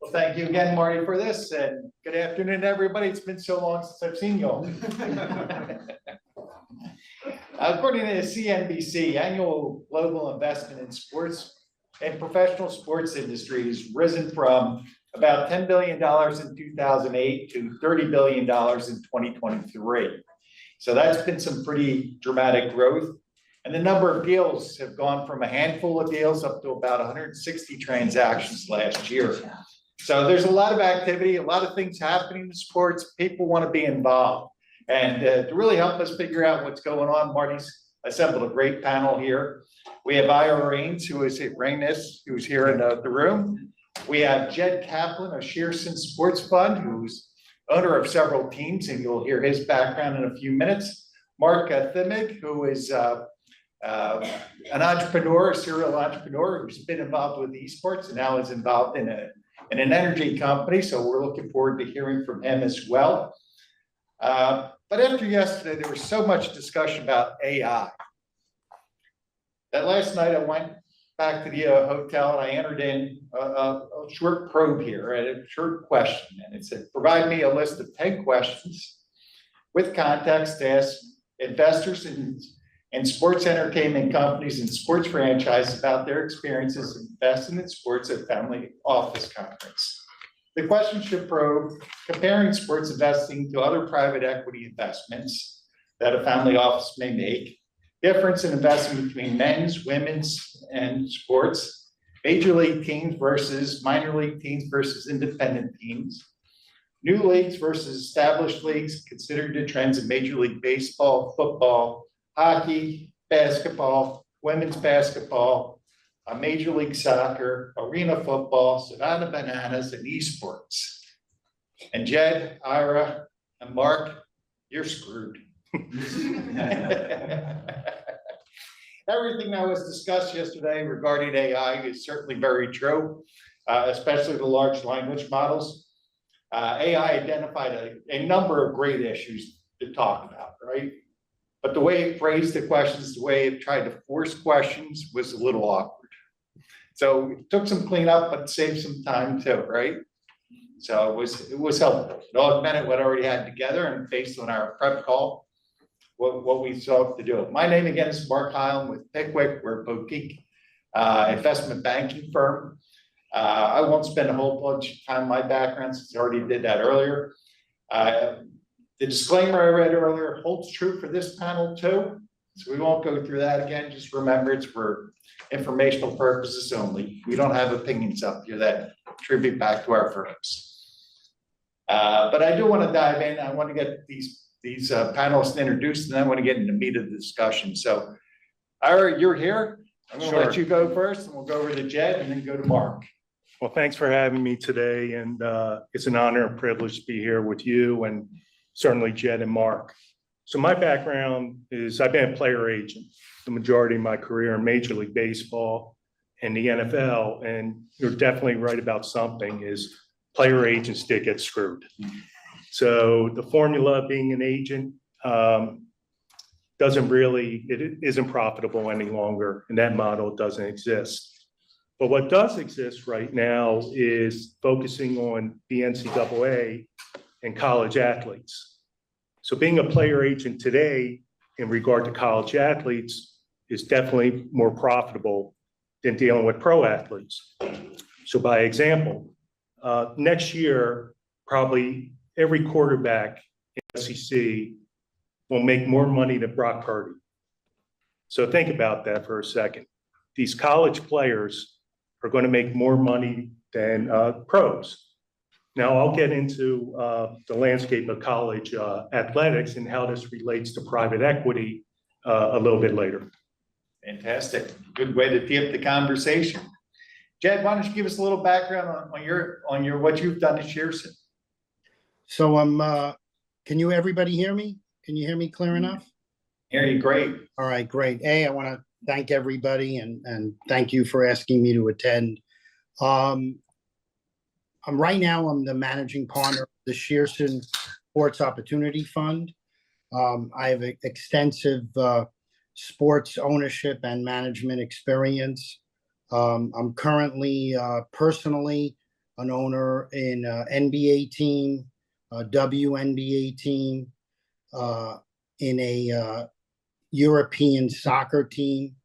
Well, thank you again, Marty, for this, and good afternoon, everybody. It's been so long since I've seen you all. According to the CNBC, annual global investment in sports and professional sports industry has risen from about $10 billion in 2008 to $30 billion in 2023. So that's been some pretty dramatic growth. And the number of deals have gone from a handful of deals up to about 160 transactions last year. So there's a lot of activity, a lot of things happening in sports. People want to be involved. And to really help us figure out what's going on, Marty's assembled a great panel here. We have Ira Raines, who's here in the room. We have Jed Kaplan of Shearson Sports Fund, who's owner of several teams, and you'll hear his background in a few minutes. Mark Thimig, who is an entrepreneur, a serial entrepreneur who's been involved with esports and now is involved in an energy company. So we're looking forward to hearing from him as well. But after yesterday, there was so much discussion about AI that last night I went back to the hotel and I entered in a short probe here, a short question. And it said, provide me a list of 10 questions with context to ask investors in sports entertainment companies and sports franchises about their experiences investing in sports at family office conference. The question should probe comparing sports investing to other private equity investments that a family office may make, difference in investing between men's, women's, and sports, major league teams versus minor league teams versus independent teams, new leagues versus established leagues, considered the trends in Major League Baseball, football, hockey, basketball, women's basketball, Major League Soccer, arena football, Savannah Bananas, and esports. And Jed, Ira, and Mark, you're screwed. Everything that was discussed yesterday regarding AI is certainly very true, especially the large language models. AI identified a number of great issues to talk about, right? But the way it phrased the questions, the way it tried to force questions was a little awkward. So it took some cleanup, but saved some time too, right? So it was helpful. It augmented what I already had together and based on our prep call, what we sought to do. My name again is Mark Heilm with Pickwick. We're a boutique investment banking firm. I won't spend a whole bunch of time on my background since I already did that earlier. The disclaimer I read earlier holds true for this panel too. So we won't go through that again. Just remember it's for informational purposes only. We don't have opinions up here that attribute back to our firms. But I do want to dive in. I want to get these panelists introduced, and then I want to get into the meat of the discussion. So, Ira, you're here. I'm going to let you go first, and we'll go over to Jed, and then go to Mark. Well, thanks for having me today, and it's an honor and privilege to be here with you, and certainly Jed and Mark. So my background is I've been a player agent the majority of my career in Major League Baseball and the NFL, and you're definitely right about something is player agents did get screwed. So the formula of being an agent it isn't profitable any longer, and that model doesn't exist. But what does exist right now is focusing on the NCAA and college athletes. So being a player agent today in regard to college athletes is definitely more profitable than dealing with pro athletes. So by example, next year, probably every quarterback in the SEC will make more money than Brock Purdy. So think about that for a second. These college players are going to make more money than pros. Now I'll get into the landscape of college athletics and how this relates to private equity a little bit later. Fantastic. Good way to tee up the conversation. Jed, why don't you give us a little background on your what you've done at Shearson? So can everybody hear me? Can you hear me clear enough? Hear you great. All right, great. I want to thank everybody and thank you for asking me to attend. Right now, I'm the managing partner of the Shearson Sports Opportunity Fund. I have extensive sports ownership and management experience. I'm currently personally an owner in NBA team, a WNBA team, in a European soccer team,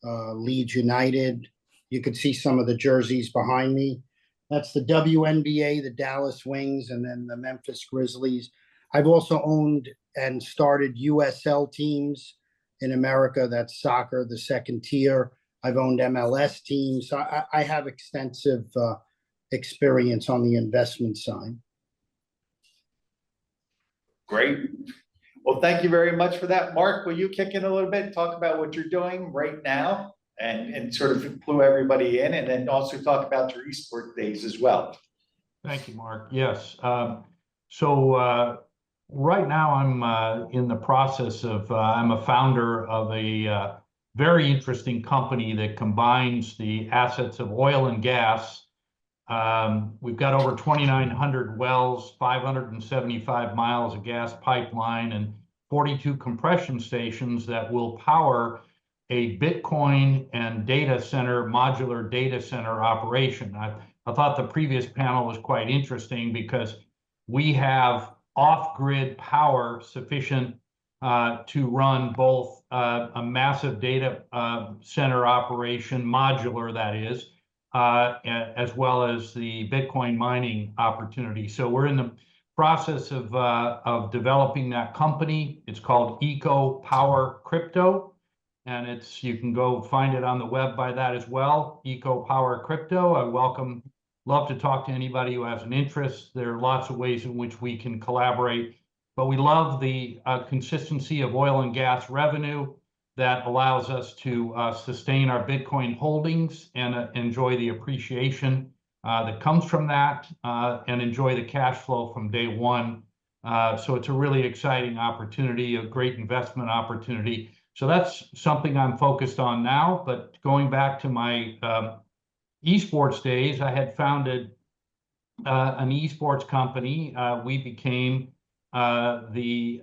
Leeds United. You could see some of the jerseys behind me. That's the WNBA, the Dallas Wings, and then the Memphis Grizzlies. I've also owned and started USL teams in America. That's soccer, the second tier. I've owned MLS teams. So I have extensive experience on the investment side. Great. Well, thank you very much for that. Mark, will you kick in a little bit and talk about what you're doing right now and sort of clue everybody in, and then also talk about your esports days as well? Thank you, Mark. Yes. Right now I'm in the process of, I'm a founder of a very interesting company that combines the assets of oil and gas. We've got over 2,900 wells, 575 miles of gas pipeline, and 42 compression stations that will power a Bitcoin and data center, modular data center operation. I thought the previous panel was quite interesting because we have off-grid power sufficient to run both a massive data center operation, modular that is, as well as the Bitcoin mining opportunity. So we're in the process of developing that company. It's called Eco Power Crypto, and you can go find it on the web by that as well, Eco Power Crypto. Love to talk to anybody who has an interest. There are lots of ways in which we can collaborate, but we love the consistency of oil and gas revenue that allows us to sustain our Bitcoin holdings and enjoy the appreciation that comes from that, and enjoy the cash flow from day one. So it's a really exciting opportunity, a great investment opportunity. So that's something I'm focused on now. But going back to my esports days, I had founded an esports company. We became the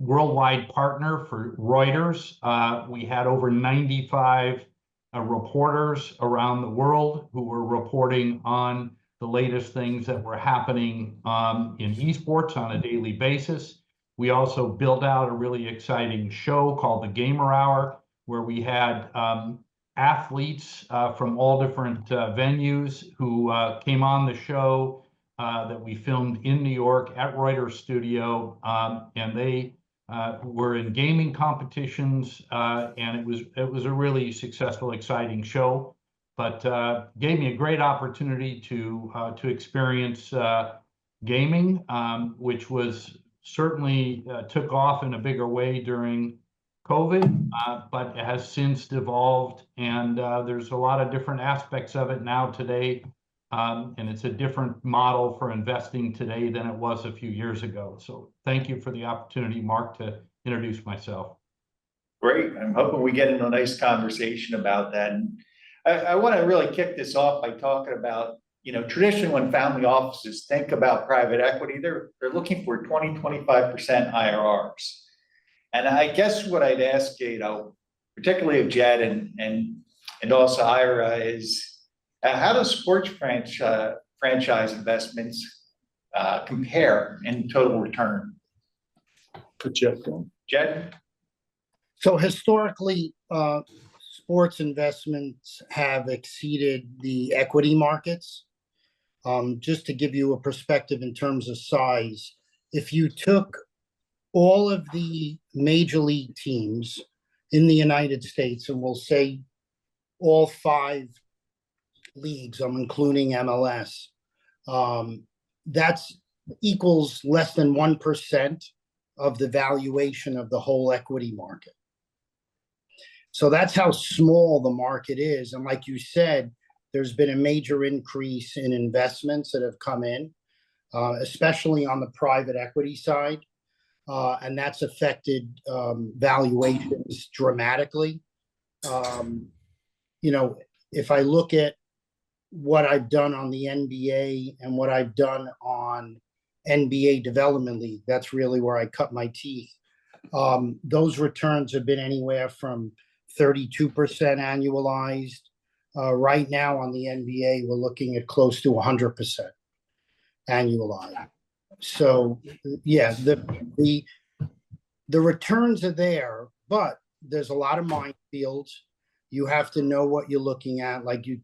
worldwide partner for Reuters. We had over 95 reporters around the world who were reporting on the latest things that were happening in esports on a daily basis. We also built out a really exciting show called the Gamer Hour, where we had athletes from all different venues who came on the show that we filmed in New York at Reuters Studio, and they were in gaming competitions, and it was a really successful, exciting show. But gave me a great opportunity to experience gaming, which was certainly took off in a bigger way during COVID, but it has since devolved, and there's a lot of different aspects of it now today, and it's a different model for investing today than it was a few years ago. So thank you for the opportunity, Mark, to introduce myself. Great. I'm hoping we get into a nice conversation about that. And I want to really kick this off by talking about, traditionally when family offices think about private equity, they're looking for 20-25% IRRs. And I guess what I'd ask, particularly of Jed and also Ira, is how do sports franchise investments compare in total return? Good job. Jed? So historically, sports investments have exceeded the equity markets. Just to give you a perspective in terms of size, if you took all of the major league teams in the United States, and we'll say all 5 leagues, I'm including MLS, that's equals less than 1% of the valuation of the whole equity market. So that's how small the market is. And like you said, there's been a major increase in investments that have come in, especially on the private equity side. And that's affected valuations dramatically. If I look at what I've done on the NBA and what I've done on NBA Development League, that's really where I cut my teeth. Those returns have been anywhere from 32% annualized Right now on the NBA, we're looking at close to 100% annualized. So, yeah, the returns are there, but there's a lot of minefields. You have to know what you're looking at. Like you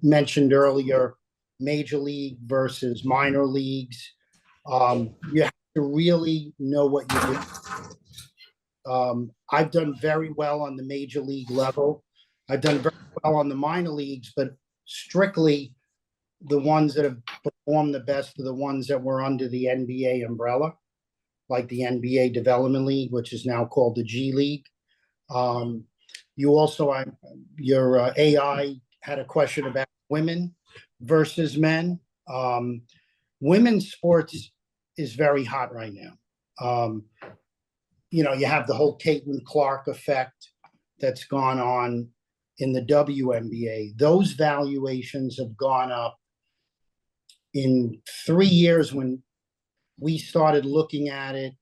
mentioned earlier, major league versus minor leagues. You have to really know what you're doing. I've done very well on the major league level. I've done very well on the minor leagues, but strictly the ones that have performed the best are the ones that were under the NBA umbrella, like the NBA Development League, which is now called the G League. You also, your AI had a question about women versus men. Women's sports is very hot right now. You have the whole Caitlin Clark effect that's gone on in the WNBA. Those valuations have gone up in 3 years when we started looking at it.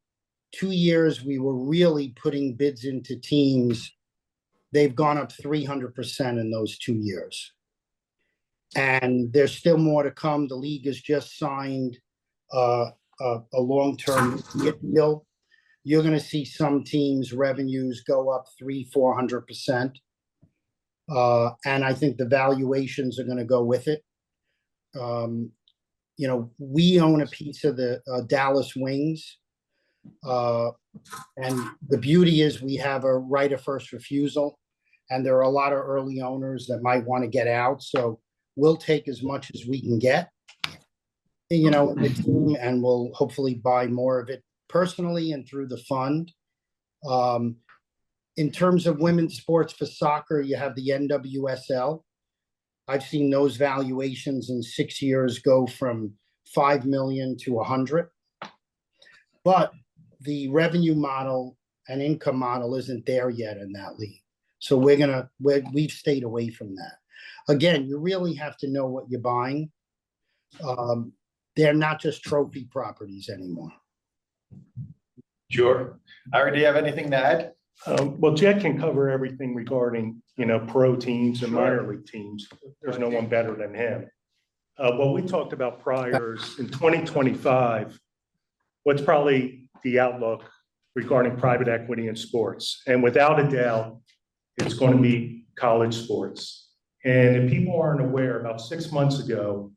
2 years, we were really putting bids into teams. They've gone up 300% in those 2 years. And there's still more to come. The league has just signed a long-term deal. You're going to see some teams' revenues go up 300-400%. And I think the valuations are going to go with it. We own a piece of the Dallas Wings. And the beauty is we have a right of first refusal. And there are a lot of early owners that might want to get out. So we'll take as much as we can get, in the team, and we'll hopefully buy more of it personally and through the fund. In terms of women's sports for soccer, you have the NWSL. I've seen those valuations in 6 years go from 5 million to 100. But the revenue model and income model isn't there yet in that league. So we've stayed away from that. Again, you really have to know what you're buying. They're not just trophy properties anymore. Sure. Ira, do you have anything to add? Well, Jack can cover everything regarding, pro teams and Sure. minor league teams. There's no one better than him. What we talked about prior is in 2025, what's probably the outlook regarding private equity in sports. And without a doubt, it's going to be college sports. And if people aren't aware, about 6 months ago,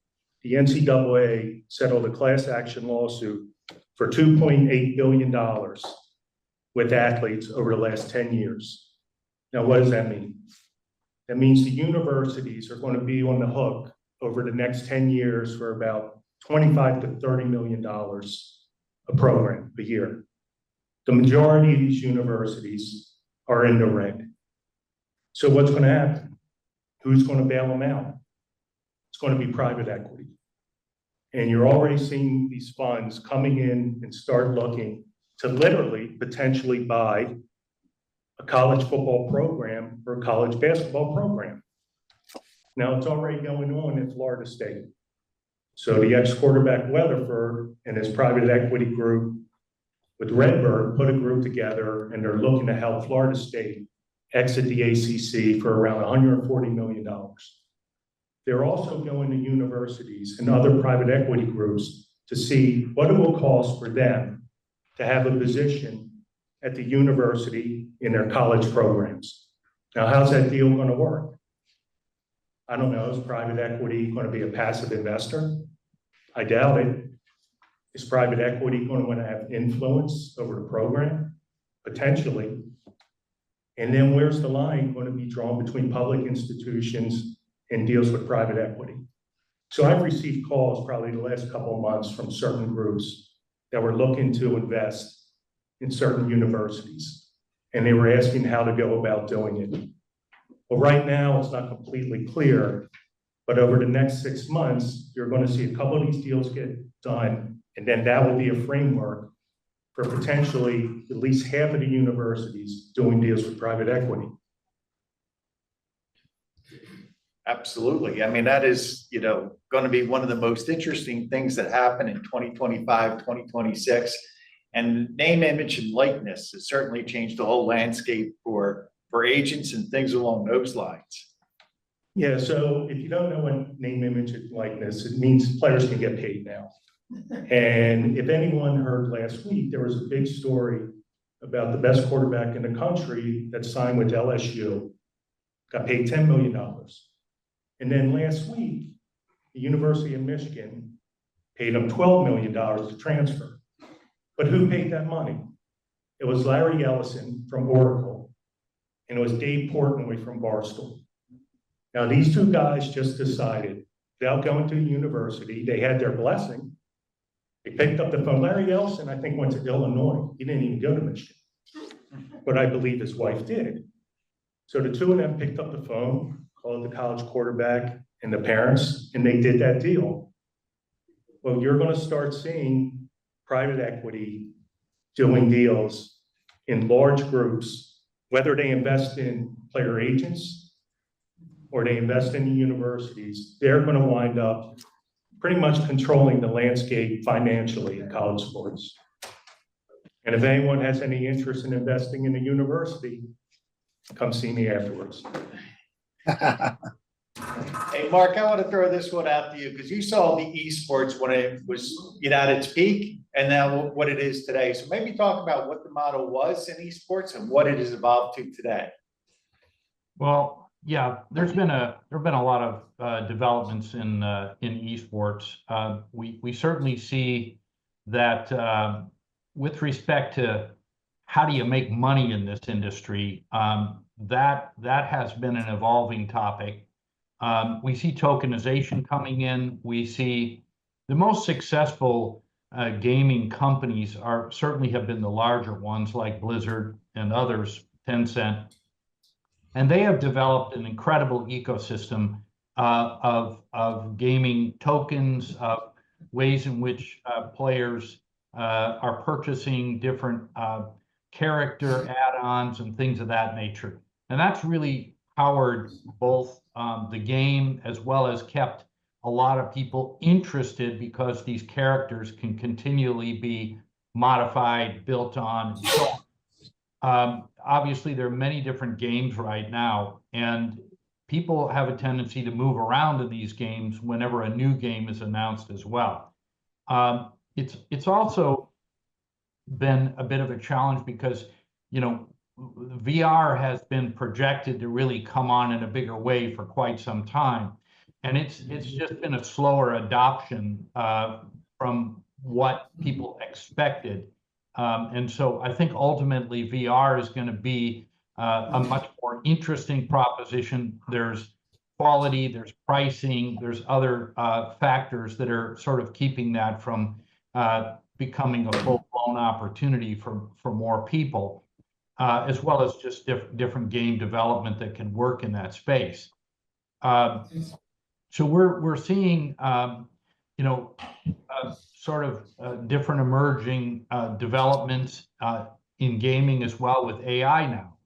the NCAA settled a class action lawsuit for $2.8 billion with athletes over the last 10 years. Now, what does that mean? That means the universities are going to be on the hook over the next 10 years for about $25 to $30 million a program a year. The majority of these universities are in the red. So what's going to happen? Who's going to bail them out? It's going to be private equity. And you're already seeing these funds coming in and start looking to literally potentially buy a college football program or a college basketball program. Now, it's already going on in Florida State. So the ex-quarterback Weatherford and his private equity group with Redbird put a group together, and they're looking to help Florida State exit the ACC for around $140 million. They're also going to universities and other private equity groups to see what it will cost for them to have a position at the university in their college programs. Now, how's that deal going to work? I don't know. Is private equity going to be a passive investor? I doubt it. Is private equity going to want to have influence over the program? Potentially. And then where's the line going to be drawn between public institutions and deals with private equity? So I've received calls probably the last couple of months from certain groups that were looking to invest in certain universities. And they were asking how to go about doing it. Well, right now, it's not completely clear, but over the next 6 months, you're going to see a couple of these deals get done, and then that will be a framework for potentially at least half of the universities doing deals with private equity. Absolutely. I mean, that is, going to be one of the most interesting things that happen in 2025, 2026. And name, image, and likeness has certainly changed the whole landscape for agents and things along those lines. Yeah, so if you don't know what name, image, and likeness, it means players can get paid now. And if anyone heard last week, there was a big story about the best quarterback in the country that signed with LSU, got paid $10 million. And then last week, the University of Michigan paid him $12 million to transfer. But who paid that money? It was Larry Ellison from Oracle, and it was Dave Portnoy from Barstool. Now, these two guys just decided, without going to the university, they had their blessing. They picked up the phone. Larry Ellison, I think, went to Illinois. He didn't even go to Michigan, but I believe his wife did. So the two of them picked up the phone, called the college quarterback and the parents, and they did that deal. Well, you're going to start seeing private equity doing deals in large groups, whether they invest in player agents or they invest in the universities. They're going to wind up pretty much controlling the landscape financially in college sports. And if anyone has any interest in investing in a university, come see me afterwards. Hey, Mark, I want to throw this one out to you because you saw the esports when it was, at its peak and now what it is today. So maybe talk about what the model was in esports and what it has evolved to today. Well, yeah, there've been a lot of developments in esports. We certainly see that with respect to how do you make money in this industry, that has been an evolving topic. We see tokenization coming in. We see the most successful gaming companies certainly have been the larger ones like Blizzard and others, Tencent. And they have developed an incredible ecosystem of gaming tokens, of ways in which players are purchasing different character add-ons and things of that nature. And that's really powered both the game as well as kept a lot of people interested because these characters can continually be modified, built on. Obviously, there are many different games right now, and people have a tendency to move around in these games whenever a new game is announced as well. It's also been a bit of a challenge because, VR has been projected to really come on in a bigger way for quite some time. And it's just been a slower adoption from what people expected. And so I think ultimately VR is going to be a much more interesting proposition. There's quality, there's pricing, there's other factors that are sort of keeping that from becoming a full-blown opportunity for more people, as well as just different game development that can work in that space. So we're seeing, sort of different emerging developments in gaming as well with AI now,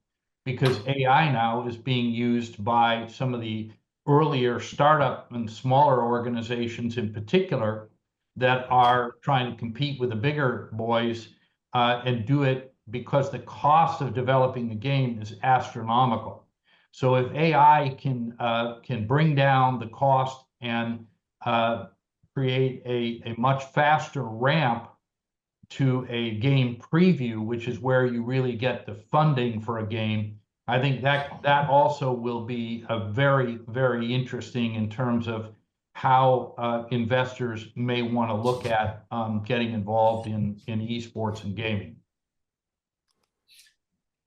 because AI now is being used by some of the earlier startup and smaller organizations in particular that are trying to compete with the bigger boys and do it because the cost of developing the game is astronomical. So if AI can bring down the cost and create a much faster ramp to a game preview, which is where you really get the funding for a game, I think that also will be a very, very interesting in terms of how investors may want to look at getting involved in esports and gaming.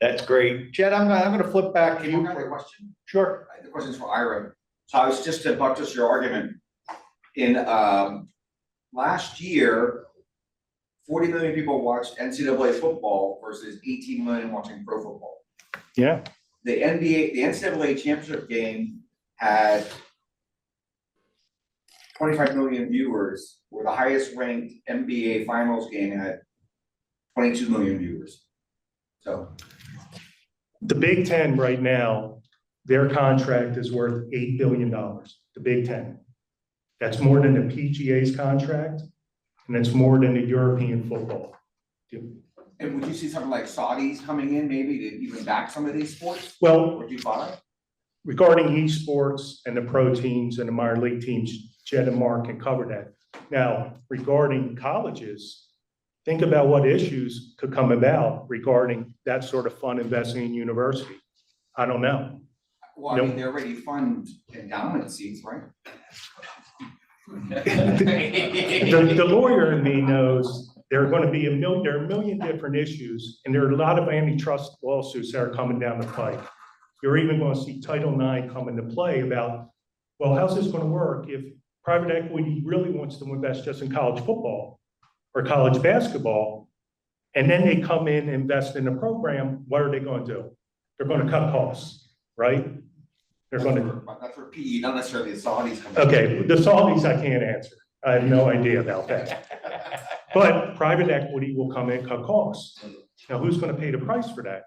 That's great. Jed, I'm going to flip back to Hey, you. Mark, I have a question. Sure. The question's for Ira. So I was just to buttress your argument. In last year, 40 million people watched NCAA football versus 18 million watching pro football. Yeah. The NCAA championship game had 25 million viewers, where the highest ranked NBA finals game had 22 million viewers. So The Big Ten right now, their contract is worth $8 billion, the Big Ten. That's more than the PGA's contract, and it's more than the European football. and would you see something like Saudis coming in maybe to even back some of these sports? Well, Would you buy? regarding esports and the pro teams and the minor league teams, Jed and Mark can cover that. Now, regarding colleges, think about what issues could come about regarding that sort of fund investing in university. I don't know. Well, I mean, they already fund endowment seats, right? The lawyer in me knows there are going to be there are a million different issues, and there are a lot of antitrust lawsuits that are coming down the pike. You're even going to see Title IX come into play about, well, how's this going to work if private equity really wants to invest just in college football or college basketball, and then they come in and invest in the program, what are they going to do? They're going to cut costs, right? They're going to. That's for PE, not necessarily the Saudis. Okay, the Saudis I can't answer. I have no idea about that. But private equity will come in and cut costs. Now, who's going to pay the price for that?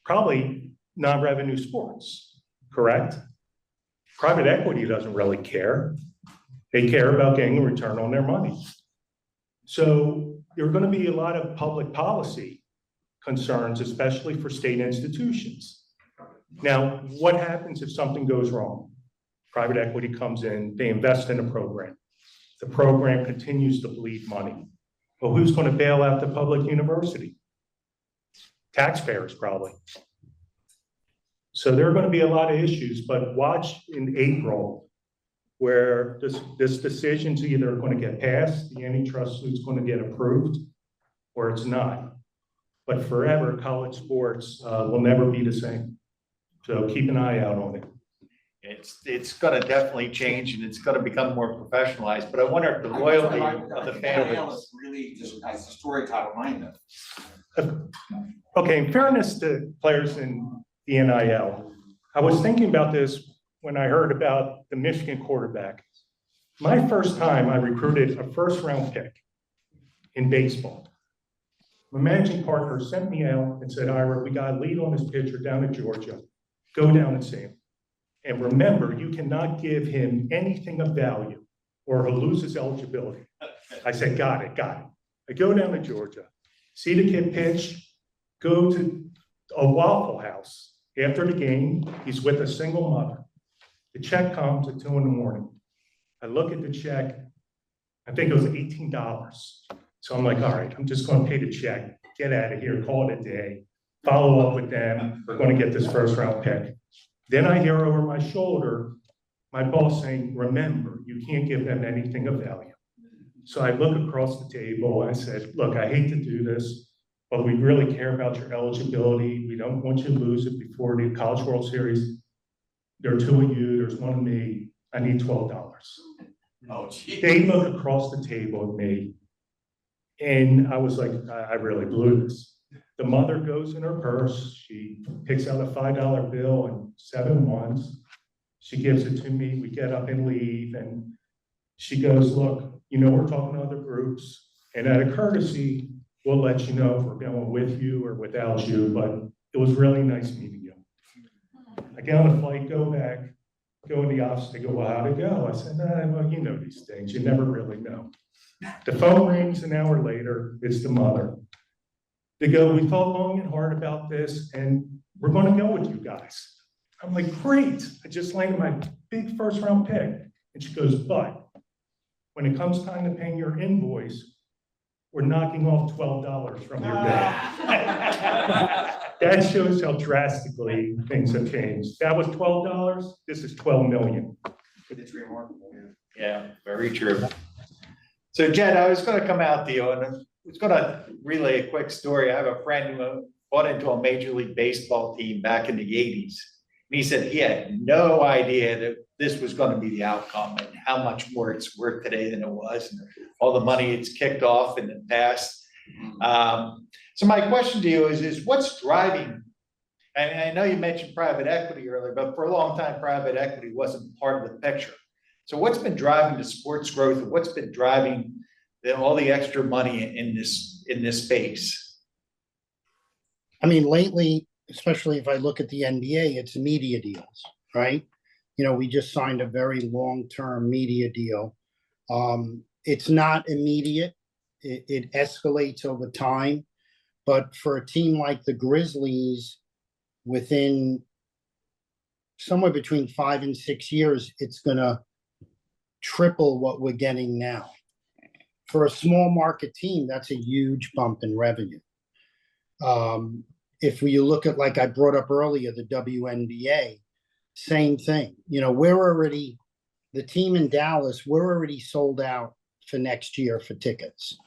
Probably non-revenue sports, correct? Private equity doesn't really care. They care about getting a return on their money. So there are going to be a lot of public policy concerns, especially for state institutions. Now, what happens if something goes wrong? Private equity comes in, they invest in a program. The program continues to bleed money. Well, who's going to bail out the public university? Taxpayers, probably. So there are going to be a lot of issues, but watch in April where this decision's either going to get passed, the antitrust suit's going to get approved, or it's not. But forever, college sports will never be the same. So keep an eye out on it. It's gonna definitely change and it's gonna become more professionalized, but I wonder if the loyalty of the fan NIL base. is really just as a story top of mind though. Okay, in fairness to players in the NIL, I was thinking about this when I heard about the Michigan quarterback. My first time I recruited a first-round pick in baseball. My managing partner sent me out and said, Ira, we got a lead on this pitcher down in Georgia. Go down and see him. And remember, you cannot give him anything of value or he'll lose his eligibility. I said, got it. I go down to Georgia, see the kid pitch, go to a Waffle House. After the game, he's with a single mother. The check comes at 2 a.m. I look at the check, I think it was $18. So I'm like, all right, I'm just going to pay the check, get out of here, call it a day, follow up with them. We're going to get this first round pick. Then I hear over my shoulder, my boss saying, remember, you can't give them anything of value. So I look across the table, I said, look, I hate to do this, but we really care about your eligibility. We don't want you to lose it before the College World Series. There are 2 of you, there's 1 of me, I need $12. Oh, gee. They look across the table at me, and I was like, I really blew this. The mother goes in her purse, she picks out a $5 bill and 7 ones. She gives it to me, we get up and leave, and she goes, look, you know, we're talking to other groups, and out of courtesy, we'll let you know if we're going with you or without you, but it was really nice meeting you. I get on the flight, go back, go in the office, they go, well, how'd it go? I said, well, you know these things, you never really know. The phone rings an hour later, it's the mother. They go, we thought long and hard about this, and we're going to go with you guys. I'm like, great. I just landed my big first round pick. And she goes, but when it comes time to paying your invoice, we're knocking off $12 from your bill. That shows how drastically things have changed. That was $12. This is $12 million. It's remarkable. Yeah, very true. So Jed, I was gonna come out to you and I was gonna relay a quick story. I have a friend who bought into a Major League Baseball team back in the 80s. And he said he had no idea that this was gonna be the outcome and how much more it's worth today than it was, and all the money it's kicked off in the past. So my question to you is what's driving, and I know you mentioned private equity earlier, but for a long time, private equity wasn't part of the picture. So what's been driving the sports growth, and what's been driving all the extra money in this space? I mean, lately, especially if I look at the NBA, it's media deals, right? You know, we just signed a very long-term media deal. It's not immediate. It escalates over time. But for a team like the Grizzlies, within somewhere between 5 and 6 years, it's gonna triple what we're getting now. For a small market team, that's a huge bump in revenue. If you look at, like I brought up earlier, the WNBA, same thing. You know, the team in Dallas, we're already sold out for next year for tickets.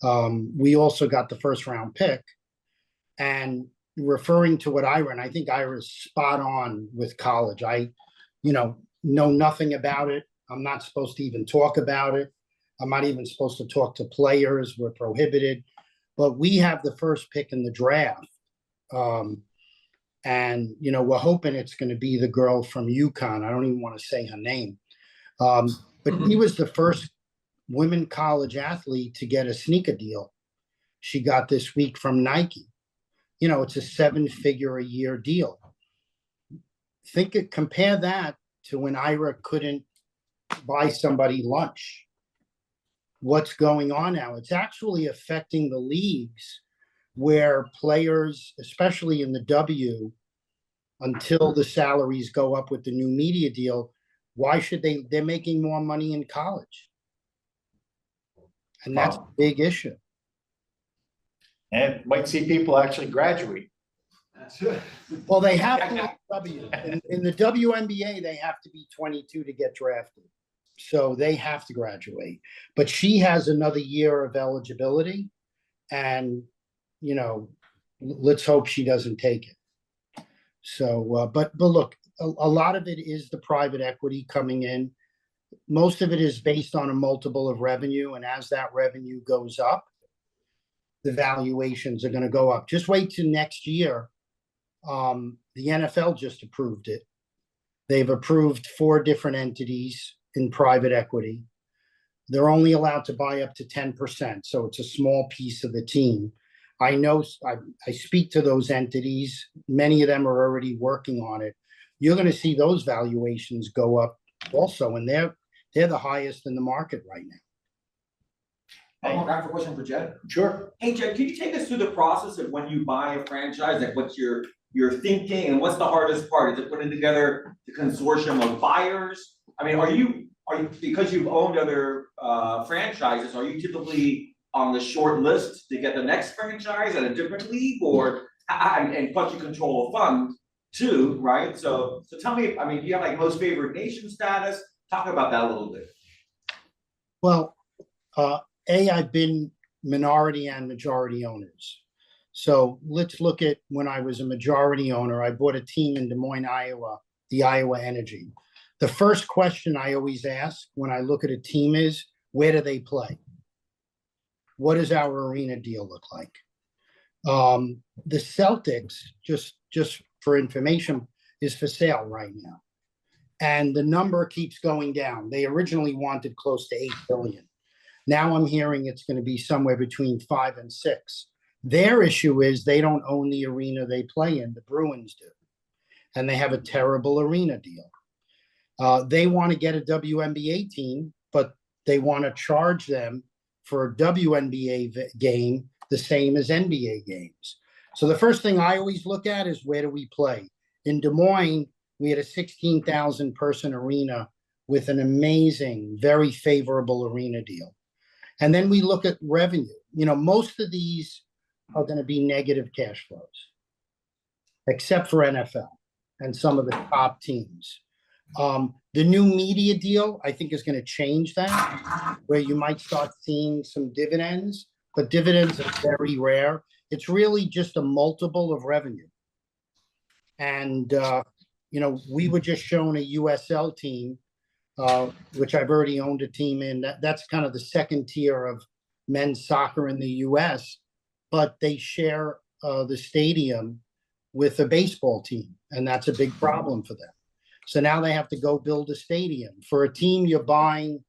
We also got the first round pick, and referring to what Ira, and I think Ira's spot on with college. I, know nothing about it. I'm not supposed to even talk about it. I'm not even supposed to talk to players. We're prohibited, but we have the first pick in the draft. And, we're hoping it's going to be the girl from UConn. I don't even want to say her name. But he was the first women college athlete to get a sneaker deal. She got this week from Nike. It's a 7-figure-a-year deal. Compare that to when Ira couldn't buy somebody lunch. What's going on now? It's actually affecting the leagues where players, especially in the W, until the salaries go up with the new media deal, why should they're making more money in college. And that's a big issue. And might see people actually graduate. Well, they have to W. In the WNBA, they have to be 22 to get drafted. So they have to graduate. But she has another year of eligibility. And, let's hope she doesn't take it. So, but look, a lot of it is the private equity coming in. Most of it is based on a multiple of revenue. And as that revenue goes up, the valuations are going to go up. Just wait till next year. The NFL just approved it. They've approved 4 different entities in private equity. They're only allowed to buy up to 10%, so it's a small piece of the team. I know, I speak to those entities. Many of them are already working on it. You're going to see those valuations go up also, and they're the highest in the market right now. I have a question for Jed. Sure. Hey, Jed, can you take us through the process of when you buy a franchise, like what's your thinking, and what's the hardest part? Is it putting together the consortium of buyers? I mean, are you because you've owned other franchises, are you typically on the short list to get the next franchise at a different league, or and plus you control a fund too, right? So tell me, I mean, do you have like most favored nation status? Talk about that a little bit. Well, I've been minority and majority owners. So let's look at when I was a majority owner. I bought a team in Des Moines, Iowa, the Iowa Energy. The first question I always ask when I look at a team is, where do they play? What does our arena deal look like? The Celtics, just for information, is for sale right now. And the number keeps going down. They originally wanted close to $8 billion. Now I'm hearing it's going to be somewhere between 5 and 6. Their issue is they don't own the arena they play in. The Bruins do. And they have a terrible arena deal. They want to get a WNBA team, but they want to charge them for a WNBA game the same as NBA games. So the first thing I always look at is, where do we play? In Des Moines, we had a 16,000 person arena with an amazing, very favorable arena deal. And then we look at revenue. Most of these are going to be negative cash flows, except for NFL and some of the top teams. The new media deal, I think, is going to change that, where you might start seeing some dividends, but dividends are very rare. It's really just a multiple of revenue. And, we were just shown a USL team, which I've already owned a team in. That's kind of the second tier of men's soccer in the US, but they share the stadium with a baseball team, and that's a big problem for them. So now they have to go build a stadium. For a team you're buying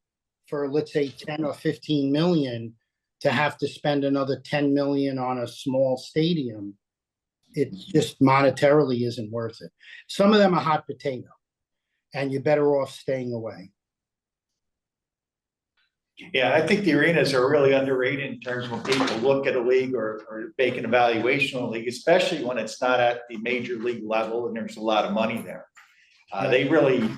for, let's say, 10 or 15 million, to have to spend another 10 million on a small stadium, it just monetarily isn't worth it. Some of them are hot potato, and you're better off staying away. Yeah, I think the arenas are really underrated in terms of when people look at a league or make an evaluation on a league, especially when it's not at the major league level and there's a lot of money there. They really,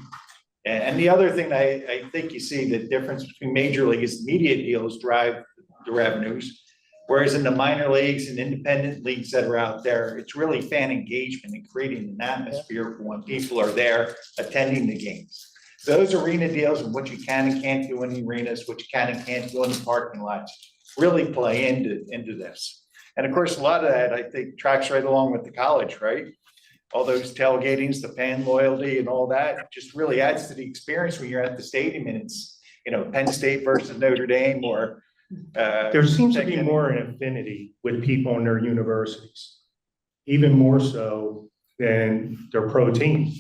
and the other thing I think you see the difference between major league is media deals drive the revenues. Whereas in the minor leagues and independent leagues that are out there, it's really fan engagement and creating an atmosphere for when people are there attending the games. Those arena deals and what you can and can't do in the arenas, what you can and can't do in the parking lots, really play into this. And of course, a lot of that, I think, tracks right along with the college, right? All those tailgatings, the fan loyalty and all that just really adds to the experience when you're at the stadium and it's, Penn State versus Notre Dame or. There seems to be more an affinity with people in their universities, even more so than their pro team.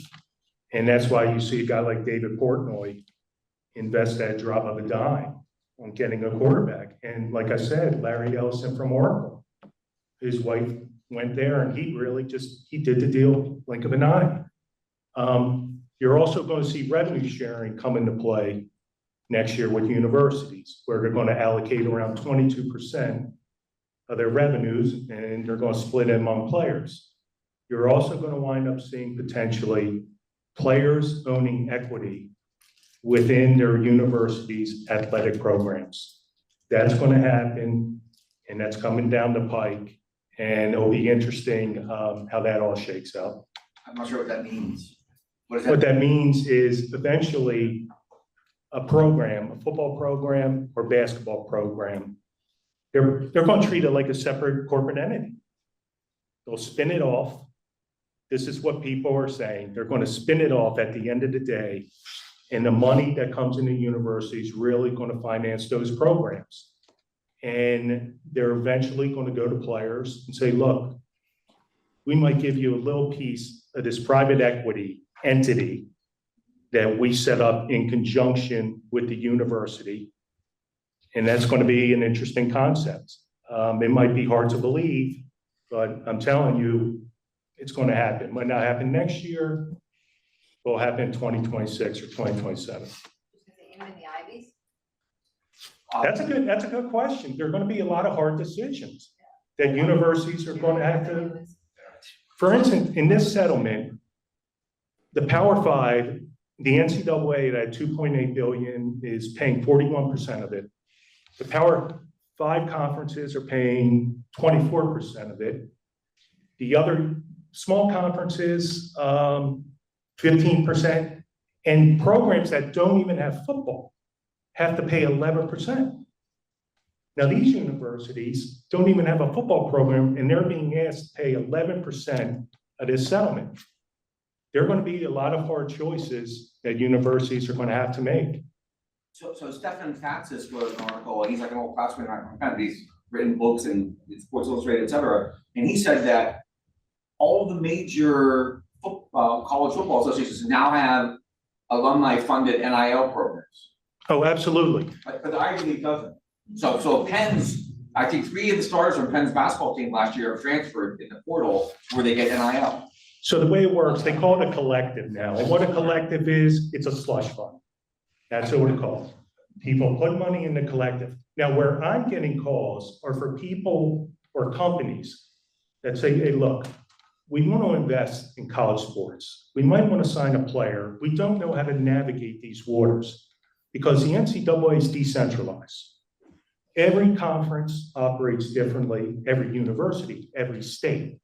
And that's why you see a guy like David Portnoy invest that drop of a dime on getting a quarterback. And like I said, Larry Ellison from Oracle, his wife went there and he did the deal blink of an eye. You're also going to see revenue sharing come into play next year with universities, where they're going to allocate around 22% of their revenues and they're going to split it among players. You're also going to wind up seeing potentially players owning equity within their universities' athletic programs. That's going to happen and that's coming down the pike. And it'll be interesting how that all shakes out. I'm not sure what that means. What that means is eventually a program, a football program or basketball program, they're going to treat it like a separate corporate entity. They'll spin it off. This is what people are saying. They're going to spin it off at the end of the day. And the money that comes into universities is really going to finance those programs. And they're eventually going to go to players and say, look, we might give you a little piece of this private equity entity that we set up in conjunction with the university. And that's going to be an interesting concept. It might be hard to believe, but I'm telling you, it's going to happen. It might not happen next year. It will happen in 2026 or 2027. That's a good question. There are going to be a lot of hard decisions that universities are going to have to. For instance, in this settlement, the Power Five, the NCAA that 2.8 billion is paying 41% of it. The Power Five conferences are paying 24% of it. The other small conferences, 15%, and programs that don't even have football have to pay 11%. Now, these universities don't even have a football program, and they're being asked to pay 11% of this settlement. There are going to be a lot of hard choices that universities are going to have to make. So Stefan Fatsis wrote an article, he's like an old classmate, he's written books and Sports Illustrated, et cetera. And he said that all the major college football associations now have alumni-funded NIL programs. Oh, absolutely. But the Ivy League doesn't. So Penn's, I think 3 of the starters from Penn's basketball team last year have transferred in the portal where they get NIL. So the way it works, they call it a collective now. And what a collective is, it's a slush fund. That's what it's called. People put money in the collective. Now, where I'm getting calls are for people or companies that say, hey, look, we want to invest in college sports. We might want to sign a player. We don't know how to navigate these waters because the NCAA is decentralized. Every conference operates differently, every university, every state.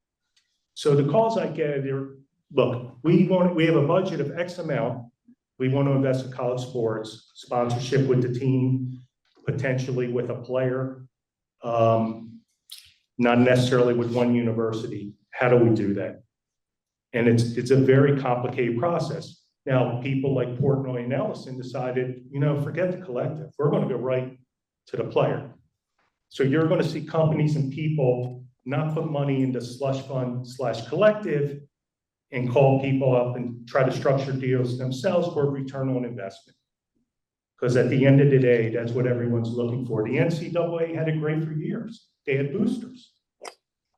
So the calls I get are, look, we have a budget of X amount. We want to invest in college sports, sponsorship with the team, potentially with a player, not necessarily with one university. How do we do that? And it's a very complicated process. Now, people like Portnoy and Ellison decided, forget the collective. We're going to go right to the player. So you're going to see companies and people not put money into slush fund / collective and call people up and try to structure deals themselves for return on investment. Because at the end of the day, that's what everyone's looking for. The NCAA had it great for years. They had boosters.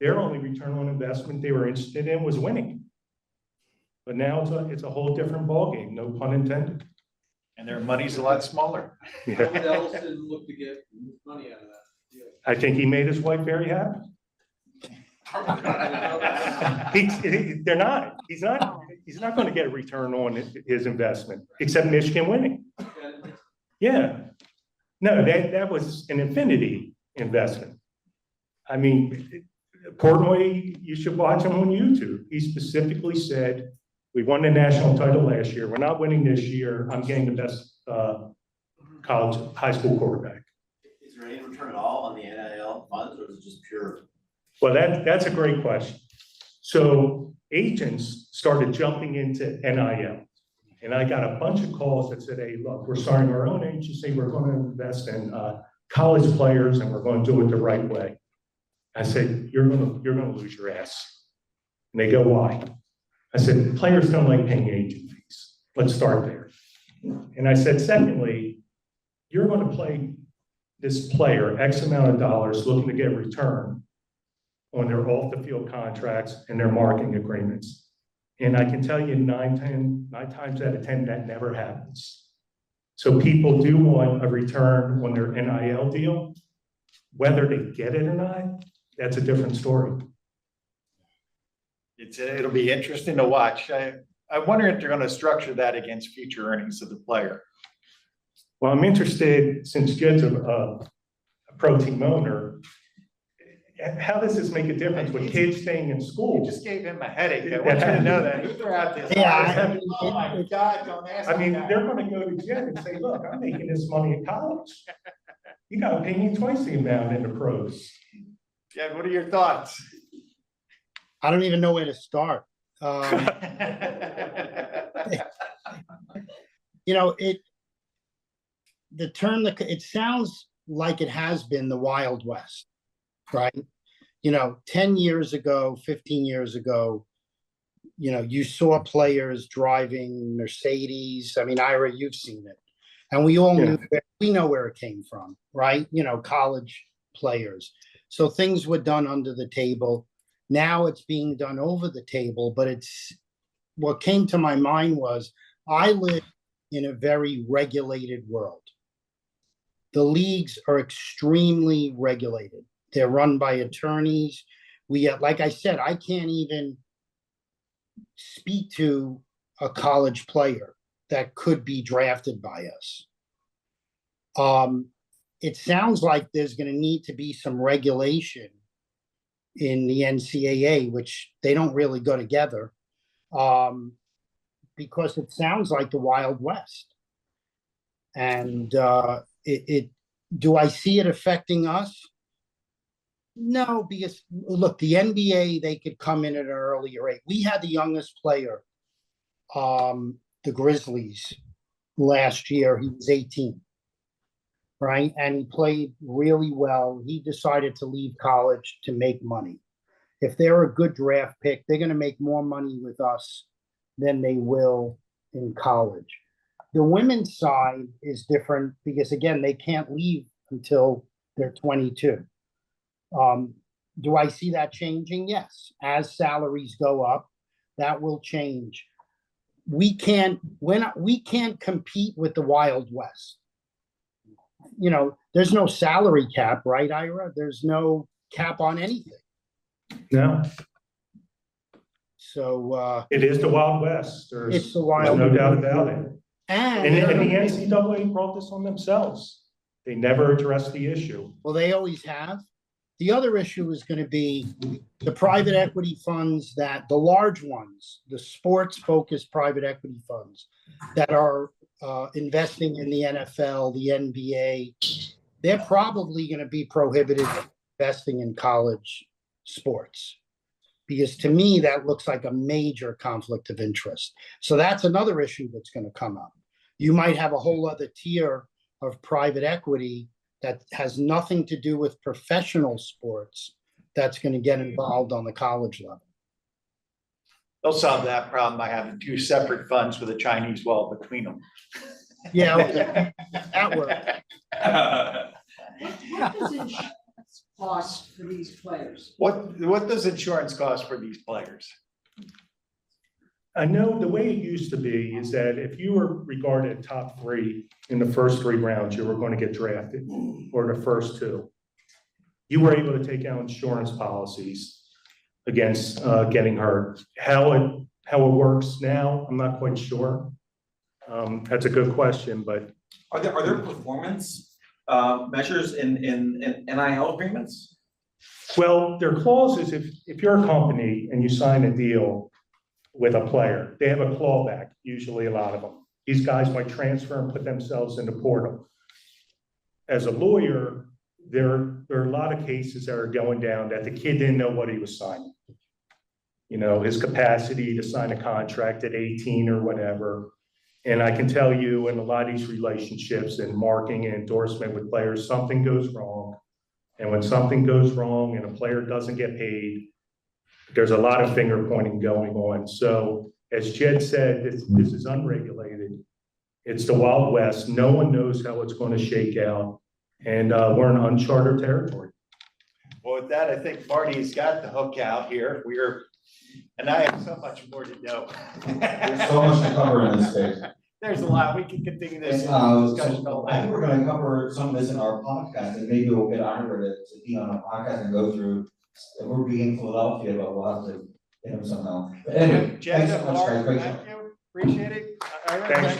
Their only return on investment they were interested in was winning. But now it's a whole different ballgame, no pun intended. And their money's a lot smaller. How would Ellison look to get money out of that? I think he made his wife very happy. They're not. He's not going to get a return on his investment, except Michigan winning. Yeah. No, that was an infinity investment. I mean, Portnoy, you should watch him on YouTube. He specifically said, we won the national title last year. We're not winning this year. I'm getting the best high school quarterback. Is there any return at all on the NIL funds, or is it just pure? Well, that's a great question. So agents started jumping into NIL. And I got a bunch of calls that said, hey, look, we're starting our own agency. We're going to invest in college players and we're going to do it the right way. I said, you're going to lose your ass. And they go, why? I said, players don't like paying agent fees. Let's start there. And I said, secondly, you're going to play this player X amount of dollars looking to get a return on their off the field contracts and their marketing agreements. And I can tell you 9 times out of 10, that never happens. So people do want a return on their NIL deal. Whether they get it or not, that's a different story. It'll be interesting to watch. I wonder if they're going to structure that against future earnings of the player. Well, I'm interested, since Jed's a pro team owner, how does this make a difference with kids staying in You school? just gave him a headache. I want you to know that. He threw out this. Yeah, Oh my God, don't ask I me mean, that. they're going to go to Jed and say, look, I'm making this money in college. You got to pay me twice the amount in the pros. Jed, what are your thoughts? I don't even know where to start. You know, it sounds like it has been the Wild West, right? You know, 10 years ago, 15 years ago, you know, you saw players driving Mercedes. I mean, Ira, you've seen it. And we all we know where it came from, right? You know, college players. So things were done under the table. Now it's being done over the table, but what came to my mind was I live in a very regulated world. The leagues are extremely regulated. They're run by attorneys. Like I said, I can't even speak to a college player that could be drafted by us. It sounds like there's going to need to be some regulation in the NCAA, which they don't really go together, because it sounds like the Wild West. And do I see it affecting us? No, because look, the NBA, they could come in at an earlier age. We had the youngest player, the Grizzlies, last year. He was 18, right? And he played really well. He decided to leave college to make money. If they're a good draft pick, they're going to make more money with us than they will in college. The women's side is different because, again, they can't leave until they're 22. Do I see that changing? Yes. As salaries go up, that will change. We can't compete with the Wild West. You know, there's no salary cap, right, Ira? There's no cap on anything. No, So it is the Wild West. It's the Wild there's no West. doubt about it. And the And NCAA brought this on themselves. They never addressed the issue. well, they always have. The other issue is going to be the private equity funds the large ones, the sports-focused private equity funds that are investing in the NFL, the NBA. They're probably going to be prohibited from investing in college sports, because to me, that looks like a major conflict of interest. So that's another issue that's going to come up. You might have a whole other tier of private equity that has nothing to do with professional sports that's going to get involved on the college level. They'll solve that problem by having 2 separate funds with a Chinese wall between them. Yeah, okay. That works. What does insurance cost for these players? What does insurance cost for these players? I know the way it used to be is that if you were regarded top 3 in the first 3 rounds, you were going to get drafted, or the first 2. You were able to take out insurance policies against getting hurt. How it works now, I'm not quite sure. That's a good question, but Are there performance measures in NIL agreements? well, there are clauses, if you're a company and you sign a deal with a player, they have a clawback, usually a lot of them. These guys might transfer and put themselves in the portal. As a lawyer, there are a lot of cases that are going down that the kid didn't know what he was signing. You know, his capacity to sign a contract at 18 or whatever. And I can tell you in a lot of these relationships and marketing and endorsement with players, something goes wrong. And when something goes wrong and a player doesn't get paid, there's a lot of finger pointing going on. So as Jed said, this is unregulated. It's the Wild West. No one knows how it's going to shake out. And we're in uncharted territory. Well, with that, I think Marty's got the hook out here. And I have so much more to know. There's so much to cover in this space. There's a lot. We can continue this And, discussion all so I think night. we're gonna cover some of this in our podcast, and maybe we'll get Ira to be on a podcast and go through. We're being in Philadelphia, but we'll have to get him somehow. But anyway, Jen, thanks so much, Mark, guys. Great thank you. Appreciate it. Ira, Thanks, thank